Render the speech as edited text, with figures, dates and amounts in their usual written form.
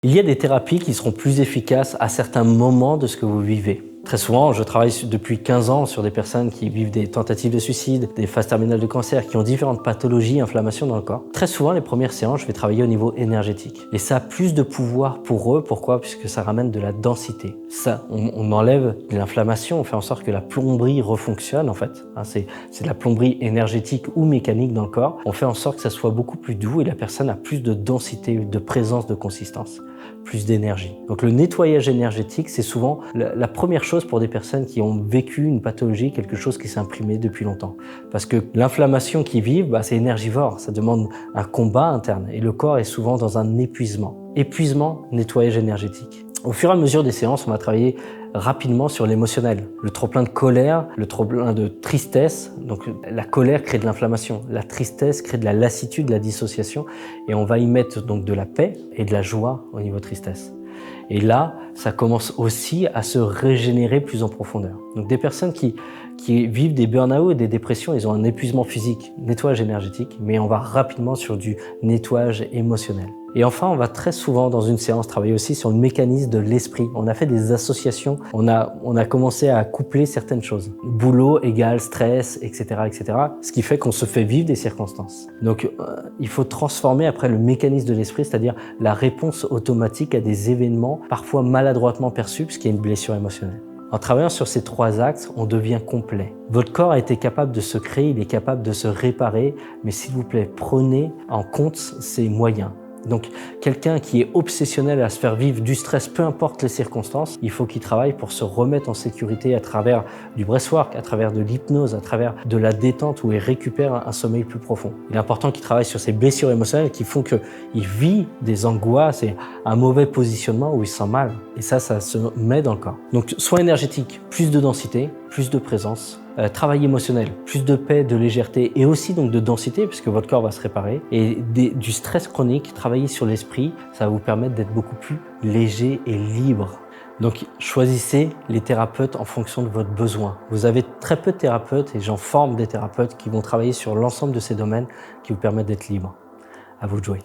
Il y a des thérapies qui seront plus efficaces à certains moments de ce que vous vivez. Très souvent, je travaille depuis 15 ans sur des personnes qui vivent des tentatives de suicide, des phases terminales de cancer, qui ont différentes pathologies, inflammations dans le corps. Très souvent, les premières séances, je vais travailler au niveau énergétique. Et ça a plus de pouvoir pour eux. Pourquoi? Puisque ça ramène de la densité. Ça, on enlève de l'inflammation, on fait en sorte que la plomberie refonctionne en fait. C'est de la plomberie énergétique ou mécanique dans le corps. On fait en sorte que ça soit beaucoup plus doux et la personne a plus de densité, de présence, de consistance, plus d'énergie. Donc le nettoyage énergétique, c'est souvent la première chose pour des personnes qui ont vécu une pathologie, quelque chose qui s'est imprimé depuis longtemps. Parce que l'inflammation qu'ils vivent, c'est énergivore, ça demande un combat interne et le corps est souvent dans un épuisement. Épuisement, nettoyage énergétique. Au fur et à mesure des séances, on va travailler rapidement sur l'émotionnel. Le trop-plein de colère, le trop-plein de tristesse. Donc la colère crée de l'inflammation, la tristesse crée de la lassitude, de la dissociation. Et on va y mettre donc de la paix et de la joie au niveau tristesse. Et là, ça commence aussi à se régénérer plus en profondeur. Donc des personnes qui vivent des burn-out et des dépressions, ils ont un épuisement physique, nettoyage énergétique, mais on va rapidement sur du nettoyage émotionnel. Et enfin, on va très souvent dans une séance travailler aussi sur le mécanisme de l'esprit. On a fait des associations, on a commencé à coupler certaines choses. Boulot égale stress, etc., etc. Ce qui fait qu'on se fait vivre des circonstances. Donc, il faut transformer après le mécanisme de l'esprit, c'est-à-dire la réponse automatique à des événements parfois maladroitement perçus puisqu'il y a une blessure émotionnelle. En travaillant sur ces trois axes, on devient complet. Votre corps a été capable de se créer, il est capable de se réparer, mais s'il vous plaît, prenez en compte ses moyens. Donc, quelqu'un qui est obsessionnel à se faire vivre du stress, peu importe les circonstances, il faut qu'il travaille pour se remettre en sécurité à travers du breathwork, à travers de l'hypnose, à travers de la détente où il récupère un sommeil plus profond. Il est important qu'il travaille sur ses blessures émotionnelles qui font qu'il vit des angoisses et un mauvais positionnement où il se sent mal. Et ça se met dans le corps. Donc, soin énergétique, plus de densité, plus de présence. Travail émotionnel, plus de paix, de légèreté et aussi donc de densité puisque votre corps va se réparer. Et du stress chronique, travailler sur l'esprit, ça va vous permettre d'être beaucoup plus léger et libre. Donc choisissez les thérapeutes en fonction de votre besoin. Vous avez très peu de thérapeutes et j'en forme des thérapeutes qui vont travailler sur l'ensemble de ces domaines qui vous permettent d'être libre. À vous de jouer.